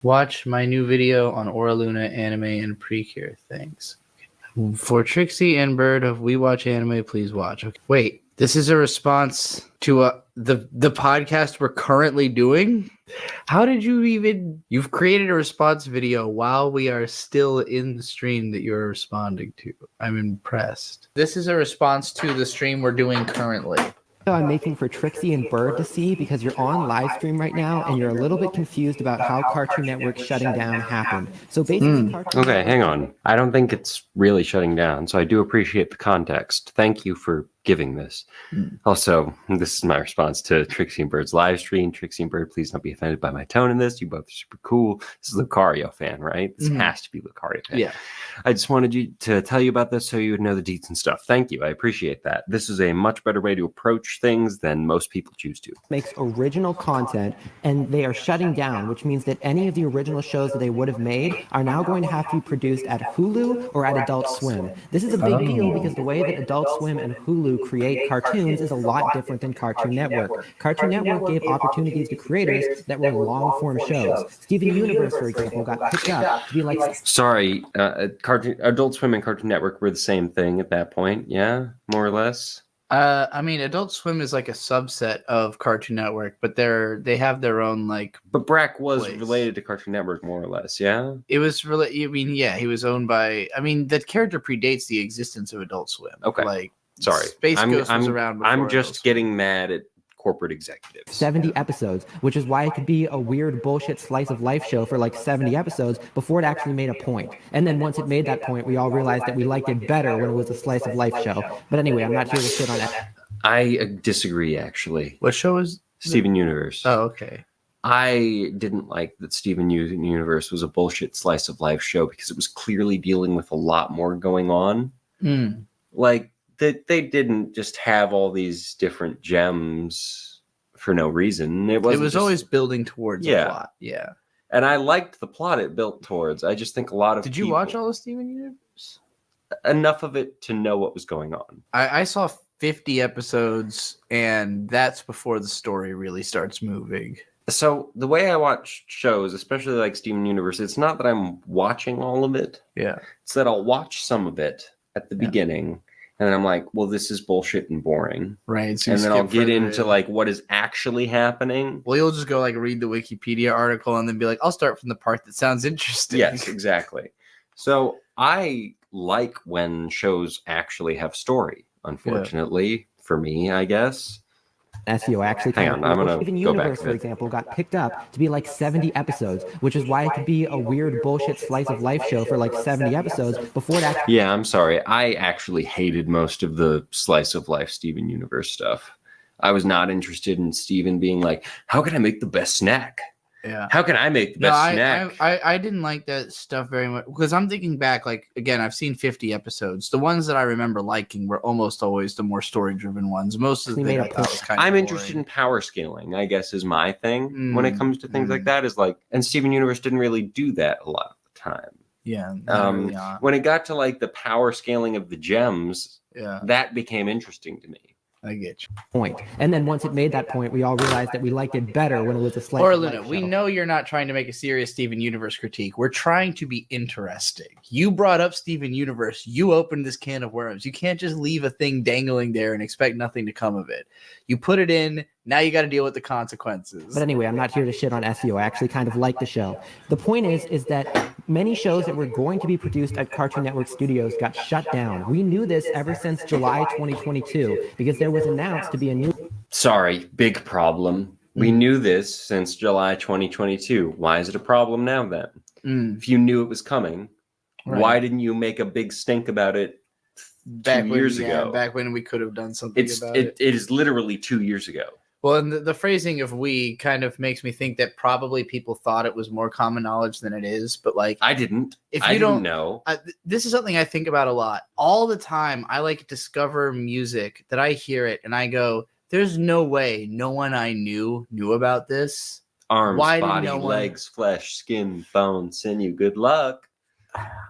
Watch my new video on Oraluna anime and Precure. Thanks. For Trixie and Bird of We Watch Anime, please watch. Okay. Wait, this is a response to the podcast we're currently doing? How did you even... You've created a response video while we are still in the stream that you're responding to. I'm impressed. This is a response to the stream we're doing currently. I'm making for Trixie and Bird to see because you're on live stream right now and you're a little bit confused about how Cartoon Network shutting down happened. So basically, Okay, hang on. I don't think it's really shutting down, so I do appreciate the context. Thank you for giving this. Also, this is my response to Trixie and Bird's live stream. Trixie and Bird, please don't be offended by my tone in this. You both are super cool. This is Lucario fan, right? This has to be Lucario fan. Yeah. I just wanted you to tell you about this so you would know the deets and stuff. Thank you. I appreciate that. This is a much better way to approach things than most people choose to. makes original content and they are shutting down, which means that any of the original shows that they would have made are now going to have to be produced at Hulu or at Adult Swim. This is a big deal because the way that Adult Swim and Hulu create cartoons is a lot different than Cartoon Network. Cartoon Network gave opportunities to creators that were long-form shows. Steven Universe, for example, got picked up to be like... Sorry, Adult Swim and Cartoon Network were the same thing at that point, yeah? More or less? I mean, Adult Swim is like a subset of Cartoon Network, but they have their own like... But Brack was place. related to Cartoon Network, more or less, yeah? It was really... I mean, yeah, he was owned by... I mean, that character predates the existence of Adult Swim. Okay. Like, Sorry. Space Ghost was around before I'm Adult just Swim. getting mad at corporate executives. 70 episodes, which is why it could be a weird bullshit slice of life show for like 70 episodes before it actually made a point. And then once it made that point, we all realized that we liked it better when it was a slice of life show. But anyway, I'm not here to shit on it. I disagree, actually. What show is... Steven Universe. Oh, okay. I didn't like that Steven Universe was a bullshit slice of life show because it was clearly dealing with a lot more going on. Like, they didn't just have all these different gems for no reason. It was always building towards a plot. Yeah. And I liked the plot it built towards. I just think a lot of Did you watch all of Steven Universe? Enough of it to know what was going on. I saw 50 episodes, and that's before the story really starts moving. So the way I watch shows, especially like Steven Universe, it's not that I'm watching all of it. Yeah. It's that I'll watch some of it at the beginning, and then I'm like, well, this is bullshit and boring. Right. So and then I'll get into like what is actually happening. Well, you'll just go like read the Wikipedia article and then be like, I'll start from the part that sounds interesting. Yes, exactly. So I like when shows actually have story, unfortunately, for me, I guess. SEO actually Hang on, I'm gonna Steven go back Universe, to for it. example, got picked up to be like 70 episodes, which is why it could be a weird bullshit slice of life show for like 70 episodes before it actually... Yeah, I'm sorry. I actually hated most of the slice of life Steven Universe stuff. I was not interested in Steven being like, how can I make the best snack? Yeah. How can I make the best snack? I didn't like that stuff very much because I'm thinking back, like, again, I've seen 50 episodes. The ones that I remember liking were almost always the more story-driven ones. Most of the thing I thought was kind of I'm boring. interested in power scaling, I guess, is my thing when it comes to things like that. Is like, and Steven Universe didn't really do that a lot of the time. Yeah. When it got to like the power scaling of the gems, Yeah. that became interesting to me. I get you. point. And then once it made that point, we all realized that we liked it better when it was a slice Or of Luna, life we show. know you're not trying to make a serious Steven Universe critique. We're trying to be interesting. You brought up Steven Universe. You opened this can of worms. You can't just leave a thing dangling there and expect nothing to come of it. You put it in. Now you got to deal with the consequences. But anyway, I'm not here to shit on SEO. I actually kind of like the show. The point is that many shows that were going to be produced at Cartoon Network Studios got shut down. We knew this ever since July 2022 because there was announced to be a new... Sorry, big problem. We knew this since July 2022. Why is it a problem now then? If you knew it was coming, why didn't you make a big stink about it back 2 years ago? Back when we could have done something about it. It is literally 2 years ago. Well, and the phrasing of "we" kind of makes me think that probably people thought it was more common knowledge than it is. But like, I didn't. If I you didn't don't know. This is something I think about a lot. All the time, I like discover music that I hear it and I go, "There's no way no one I knew about this." Arms, Why did body, no one- legs, flesh, skin, bone, sinew. Good luck.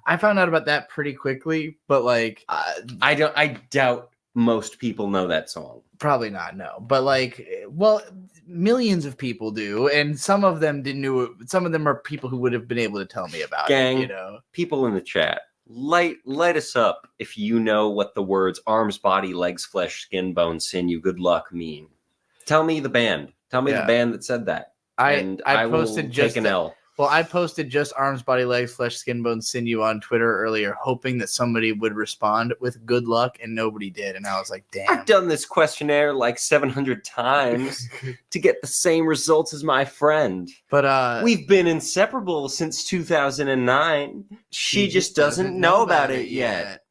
I found out about that pretty quickly, but like, I doubt most people know that song. Probably not, no. But like, well, millions of people do, and some of them didn't know it. Some of them are people who would have been able to tell me about Gang. it, you know. People in the chat, light us up if you know what the words arms, body, legs, flesh, skin, bone, sinew, good luck mean. Tell me the band. Tell me the band that said that. I posted will just take an L. Well, I posted just arms, body, legs, flesh, skin, bone, sinew on Twitter earlier, hoping that somebody would respond with good luck, and nobody did. And I was like, damn. I've done this questionnaire like 700 times to get the same results as my friend. But we've been inseparable since 2009. She just doesn't know about it yet.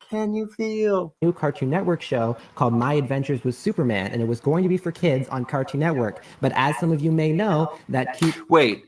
Can you feel? New Cartoon Network show called My Adventures with Superman, and it was going to be for kids on Cartoon Network. But as some of you may know, that cute... Wait,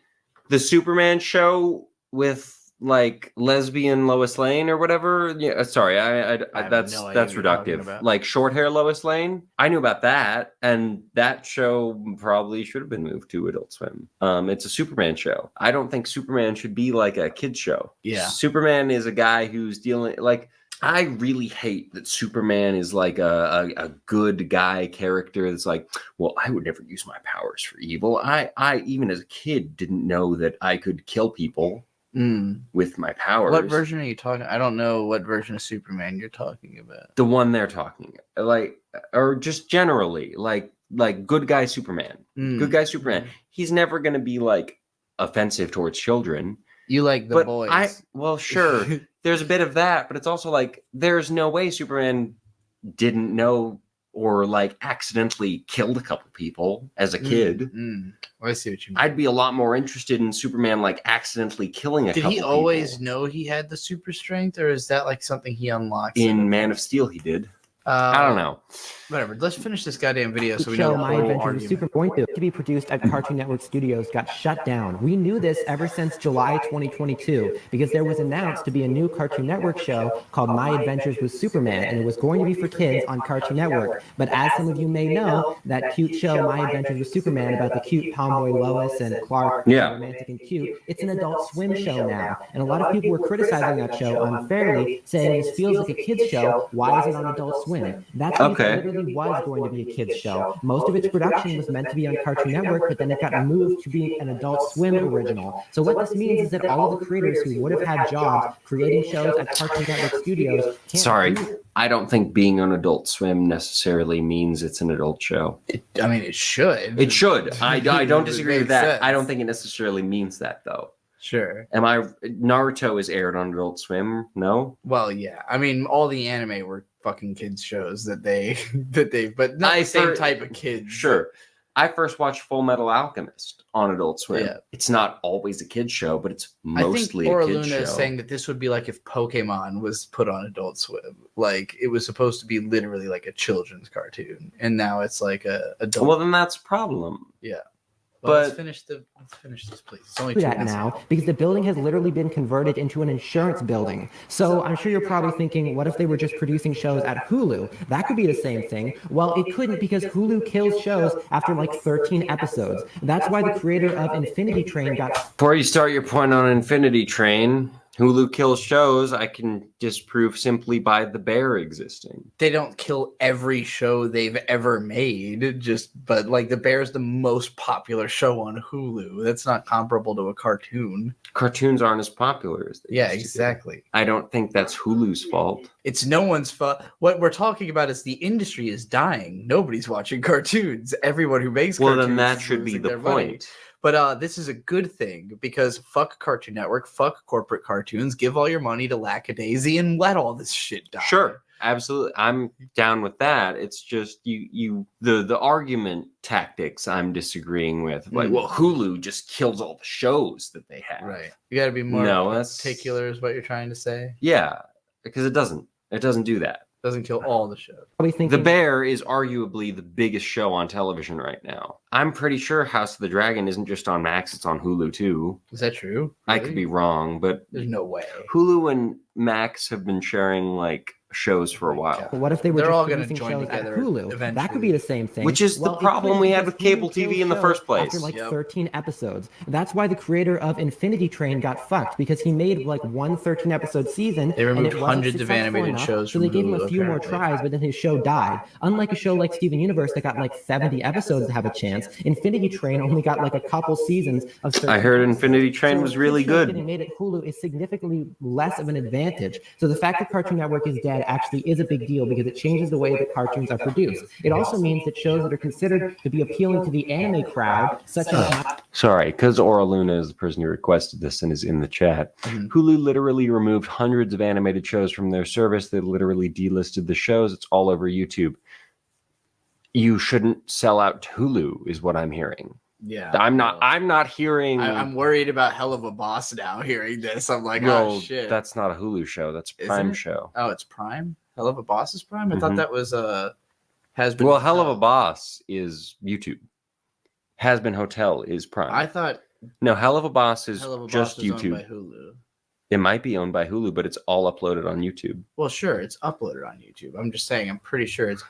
the Superman show with like lesbian Lois Lane or whatever? Yeah, sorry, I that's no idea that's what you're talking reductive. about. Like short hair Lois Lane. I knew about that, and that show probably should have been moved to Adult Swim. It's a Superman show. I don't think Superman should be like a kids show. Yeah. Superman is a guy who's dealing like. I really hate that Superman is like a good guy character that's like, well, I would never use my powers for evil. I even as a kid didn't know that I could kill people with my powers. What version are you talking? I don't know what version of Superman you're talking about. The one they're talking like, or just generally like good guy Superman. Good guy Superman. He's never going to be like offensive towards children. You like the boys. Well, sure. There's a bit of that, but it's also like there's no way Superman didn't know or like accidentally killed a couple people as a kid. Well, I see what you mean. I'd be a lot more interested in Superman like accidentally killing a couple Did he people. always know he had the super strength, or is that like something he unlocks? In Man of Steel he did. I don't know. Whatever. Let's finish this goddamn video so we show know My Adventures with Superman going to be produced at Cartoon Network Studios got shut down. We knew this ever since July 2022 because there was announced to be a new Cartoon Network show called My Adventures with Superman, and it was going to be for kids on Cartoon Network. But as some of you may know, that cute show My Adventures with Superman about the cute tomboy Lois and Clark, romantic and cute, it's an Adult Swim show now. And a lot of people were criticizing that show unfairly, saying this feels like a kids show. Why is it on Adult Swim? That's because it literally was going to be a kids show. Most of its production was meant to be on Cartoon Network, but then it got moved to be an Adult Swim original. So what this means is that all of the creators who would have had jobs creating shows at Cartoon Network Studios can't do it. I don't think being on Adult Swim necessarily means it's an adult show. I mean, it should. It should. I don't disagree with that. Sense. I don't think it necessarily means that though. Sure. Naruto is aired on Adult Swim? No? Well, yeah. I mean, all the anime were fucking kids shows but not the same type of kids. Sure. I first watched Full Metal Alchemist on Adult Swim. Yeah. It's not always a kid's show, but it's mostly a kid's show. Luna is saying that this would be like if Pokemon was put on Adult Swim. Like it was supposed to be literally like a children's cartoon, and now it's like a adult. Well, then that's a problem. Yeah. Well, let's finish this, please. It's only 2 that minutes now because the building has literally been converted into an insurance building. So I'm sure you're probably thinking, what if they were just producing shows at Hulu? That could be the same thing. Well, it couldn't because Hulu kills shows after like 13 episodes. That's why the creator of Infinity Train got... Before you start your point on Infinity Train, Hulu kills shows, I can disprove simply by The Bear existing. They don't kill every show they've ever made, but like The Bear's the most popular show on Hulu. That's not comparable to a cartoon. Cartoons aren't as popular as they used to be. Exactly. I don't think that's Hulu's fault. It's no one's fault. What we're talking about is the industry is dying. Nobody's watching cartoons. Everyone who makes cartoons. Well, then that should is be losing the their money. point. But this is a good thing because fuck Cartoon Network, fuck corporate cartoons, give all your money to Lackadaisy and let all this shit die. Sure, absolutely. I'm down with that. It's just the argument tactics I'm disagreeing with. Like, well, Hulu just kills all the shows that they have. Right. You got to be more particular is what you're trying to say. Yeah, because it doesn't do that. Doesn't kill all the shows. The Bear is arguably the biggest show on television right now. I'm pretty sure House of the Dragon isn't just on Max, it's on Hulu too. Is that true? I could be wrong, but there's no way. Hulu and Max have been sharing like shows for a while. But what if they were They're just all gonna producing join shows at together Hulu? That eventually. could be the same thing. Which is the it problem couldn't, we had because with cable Hulu kills TV in the shows first place. After like Yep. 13 episodes. That's why the creator of Infinity Train got fucked, because he made like one 13-episode season. They removed and it wasn't hundreds of successful animated enough, shows so they from gave him a Hulu, few more apparently. tries, but then his show died. Unlike a show like Steven Universe that got like 70 episodes to have a chance, Infinity Train only got like a couple seasons of 13 I heard episodes. Infinity Train So was kids really shows good. Getting made at Hulu is significantly less of an advantage. So the fact that Cartoon Network is dead actually is a big deal because it changes the way that cartoons are produced. It also means that shows that are considered to be appealing to the anime crowd, such as Sorry, because Aura Luna is the person who requested this and is in the chat. Mhm. Hulu literally removed hundreds of animated shows from their service. They literally delisted the shows. It's all over YouTube. You shouldn't sell out to Hulu, is what I'm hearing. Yeah. I'm not hearing. I'm worried about Hell of a Boss now hearing this. I'm like, no, oh shit. that's not a Hulu show. That's a Isn't Prime it? show. Oh, it's Prime? Hell of a Boss is Prime? I Mhm. thought that was has been Well, Hell of a Boss is YouTube. Has Been Hotel is Prime. I thought No, Hell of a Boss is Hell of a just Boss was YouTube. owned by Hulu. It might be owned by Hulu, but it's all uploaded on YouTube. Well, sure, it's uploaded on YouTube. I'm just saying, I'm pretty sure it's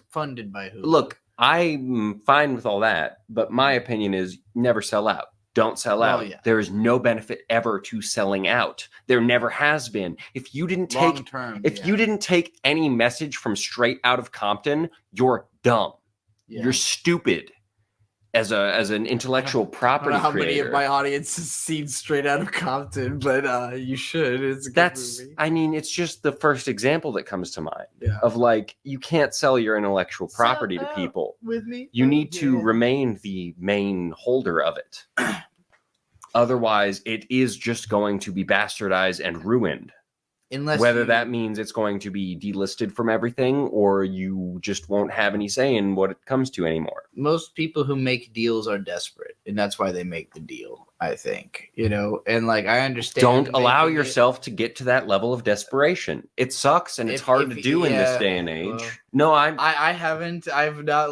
funded by Hulu. Look, I'm fine with all that, but my opinion is never sell out. Don't sell Well, out. yeah. There is no benefit ever to selling out. There never has been. If you didn't long take term. if you didn't take any message from Straight Out of Compton, you're dumb. You're stupid as an intellectual I don't property know how creator. many of my audience has seen Straight Out of Compton, but you should. It's a good That's movie. I mean, it's just the first example that comes to mind Yeah. of like you can't sell your intellectual property to Sell out people. with me. You need to Yeah. remain the main holder of it. Otherwise, it is just going to be bastardized and ruined. Unless Whether you- that means it's going to be delisted from everything or you just won't have any say in what it comes to anymore. most people who make deals are desperate, and that's why they make the deal. I think, and like I understand. Don't allow making it- yourself to get to that level of desperation. It sucks and it's hard to do in this day and age. well, No, I haven't. I've not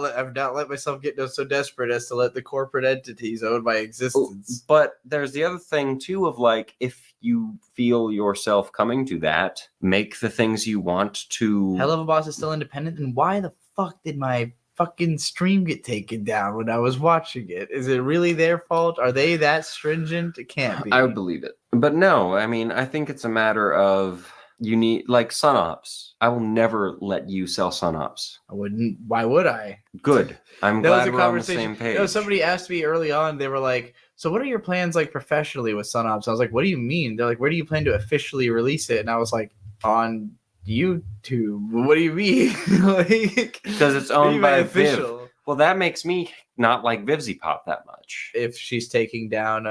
let myself get so desperate as to let the corporate entities own my existence. But there's the other thing too of like if you feel yourself coming to that, make the things you want to. Hell of a Boss is still independent, then why the fuck did my fucking stream get taken down when I was watching it? Is it really their fault? Are they that stringent? It can't be. I would believe it. But no, I mean, I think it's a matter of you need like Sunops. I will never let you sell Sunops. I wouldn't. Why would I? Good. I'm That was glad a we're on the conversation. same page. Somebody asked me early on. They were like, "So what are your plans like professionally with Sunops?" I was like, "What do you mean?" They're like, "Where do you plan to officially release it?" And I was like, "On YouTube." What do you mean? Like, Because it's what do you owned by mean Viv. Well, that makes me not like Vivzy Pop that much. If she's taking down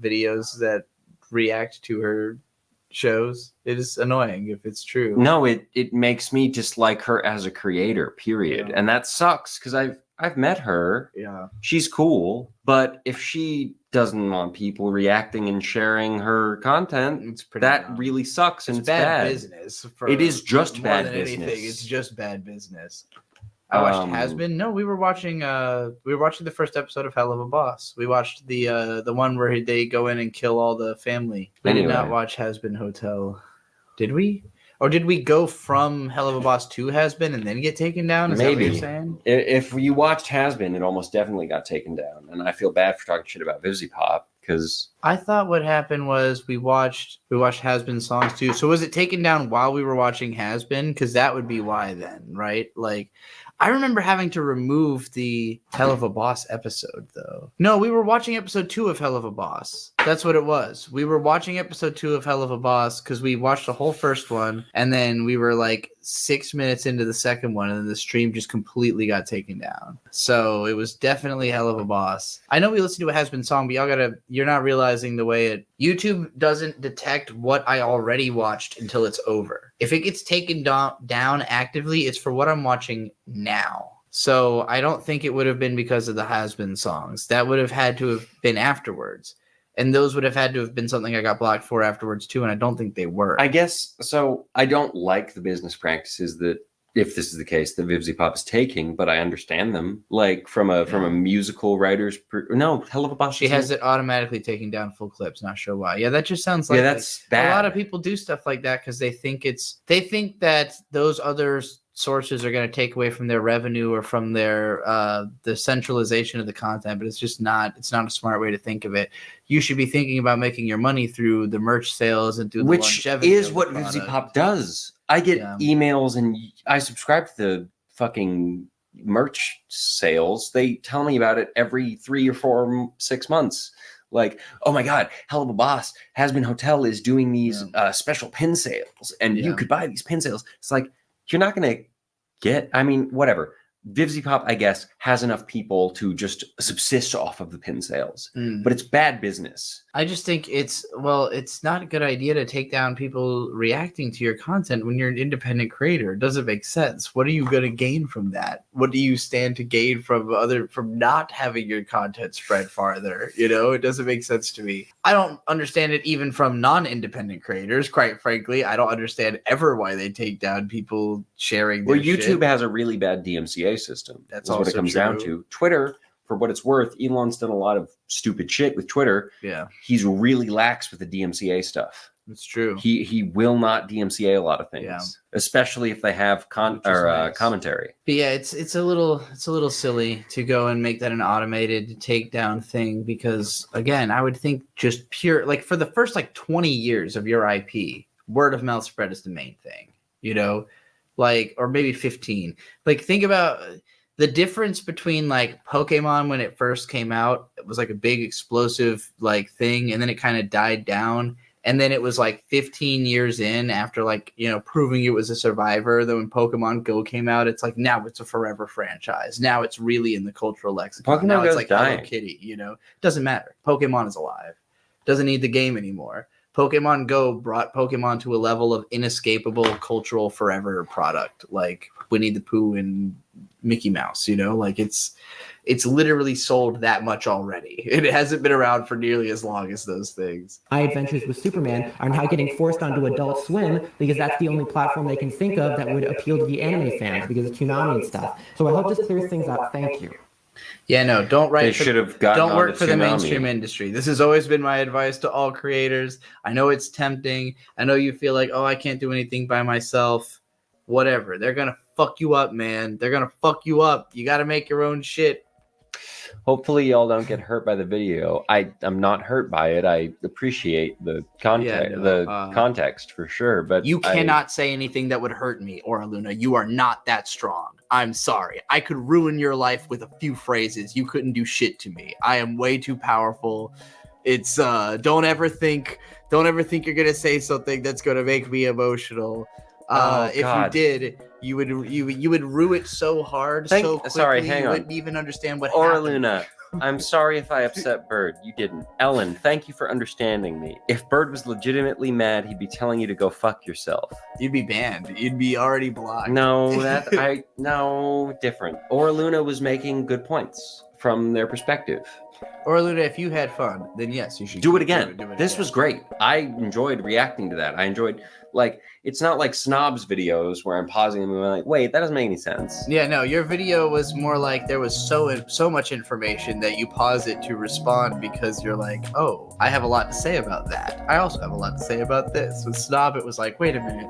videos that react to her shows, it is annoying if it's true. No, it makes me dislike her as a creator, period. Yeah. And that sucks because I've met her. Yeah. She's cool, but if she doesn't want people reacting and sharing her content, It's pretty that dumb. really sucks and It's it's bad. business. It is just more bad than anything. business. It's just bad business. I watched Has Been. No, we were watching the first episode of Hell of a Boss. We watched the one where they go in and kill all the family. We did not Anyway. watch Has Been Hotel. Did we? Or did we go from Hell of a Boss to Has Been and then get taken down? Is that what Maybe. you're saying? If you watched Has Been, it almost definitely got taken down. And I feel bad for talking shit about Vivzy Pop because I thought what happened was we watched Has Been songs too. So was it taken down while we were watching Has Been? Because that would be why then, right? Like, I remember having to remove the Hell of a Boss episode though. No, we were watching episode 2 of Hell of a Boss. That's what it was. We were watching episode 2 of Hell of a Boss because we watched the whole first one and then we were like 6 minutes into the second one and then the stream just completely got taken down. So it was definitely Hell of a Boss. I know we listened to a Has Been song, but you're not realizing the way YouTube doesn't detect what I already watched until it's over. If it gets taken down actively, it's for what I'm watching now. So I don't think it would have been because of the Has Been songs. That would have had to have been afterwards. And those would have had to have been something I got blocked for afterwards too, and I don't think they were. I guess so. I don't like the business practices that if this is the case that Vivzy Pop is taking, but I understand them. Like from a musical writer's no, Hell of a Boss. She has it automatically taking down full clips. Not sure why. Yeah, that just sounds like that's bad. A lot of people do stuff like that because they think that those other sources are going to take away from their revenue or from their the centralization of the content, but it's just not. It's not a smart way to think of it. You should be thinking about making your money through the merch sales and through the longevity. Which is of what the Vivzy product. Pop does. I get emails and I subscribe to the fucking merch sales. They tell me about it every 3 or 4, 6 months. Like, oh my God, Hell of a Boss, Has-Been Hotel is doing these special pin sales, and you could buy these pin sales. It's like, you're not going to get, I mean, whatever. Vivzy Pop, I guess, has enough people to just subsist off of the pin sales, but it's bad business. I just think it's not a good idea to take down people reacting to your content when you're an independent creator. It doesn't make sense. What are you going to gain from that? What do you stand to gain from not having your content spread farther? You know, it doesn't make sense to me. I don't understand it even from non-independent creators. Quite frankly, I don't understand ever why they take down people sharing their YouTube shit. has a really bad DMCA system. That's what it also comes down true. to. Twitter, for what it's worth, Elon's done a lot of stupid shit with Twitter. Yeah, he's really lax with the DMCA stuff. it's true. He will not DMCA a lot of things, Yeah. especially if they have nice. commentary. But yeah, it's a little silly to go and make that an automated takedown thing because again, I would think just pure like for the first like 20 years of your IP, word of mouth spread is the main thing, you know, like or maybe 15. Like think about the difference between like Pokemon when it first came out, it was like a big explosive like thing, and then it kind of died down. And then it was like 15 years in after like, you know, proving it was a survivor. Then when Pokemon Go came out, it's like now it's a forever franchise. Now it's really in the cultural lexicon. Pokemon Now it's Go's like dying. Hello Kitty, you know. Doesn't matter. Pokemon is alive. Doesn't need the game anymore. Pokemon Go brought Pokemon to a level of inescapable cultural forever product like Winnie the Pooh and Mickey Mouse, you know, like it's literally sold that much already. It hasn't been around for nearly as long as those things. My Adventures with Superman are now getting forced onto Adult Swim because that's the only platform they can think of that would appeal to the anime fans because of Toonami and stuff. So I hope this clears things up. Thank you. Yeah, no, don't write. They should have gotten Don't work onto for the Toonami. mainstream industry. This has always been my advice to all creators. I know it's tempting. I know you feel like, oh, I can't do anything by myself. Whatever. They're gonna fuck you up, man. They're gonna fuck you up. You got to make your own shit. Hopefully y'all don't get hurt by the video. I'm not hurt by it. I appreciate the context for sure, but You cannot say anything that would hurt me, Aura Luna. You are not that strong. I'm sorry. I could ruin your life with a few phrases. You couldn't do shit to me. I am way too powerful. It's don't ever think you're gonna say something that's gonna make me emotional. If you did, you would rue it so hard, so quickly. Sorry, hang you on. wouldn't even understand what Aura happened. Luna, I'm sorry if I upset Bird. You didn't. Ellen, thank you for understanding me. If Bird was legitimately mad, he'd be telling you to go fuck yourself. You'd be banned. You'd be already blocked. No, different. Aura Luna was making good points from their perspective. Aura Luna, if you had fun, then yes, you should Do it again. do it This again. was great. I enjoyed reacting to that. I enjoyed, like, it's not like Snob's videos where I'm pausing them and I'm like, wait, that doesn't make any sense. Yeah, no, your video was more like there was so much information that you pause it to respond because you're like, oh, I have a lot to say about that. I also have a lot to say about this. With Snob, it was like, wait a minute.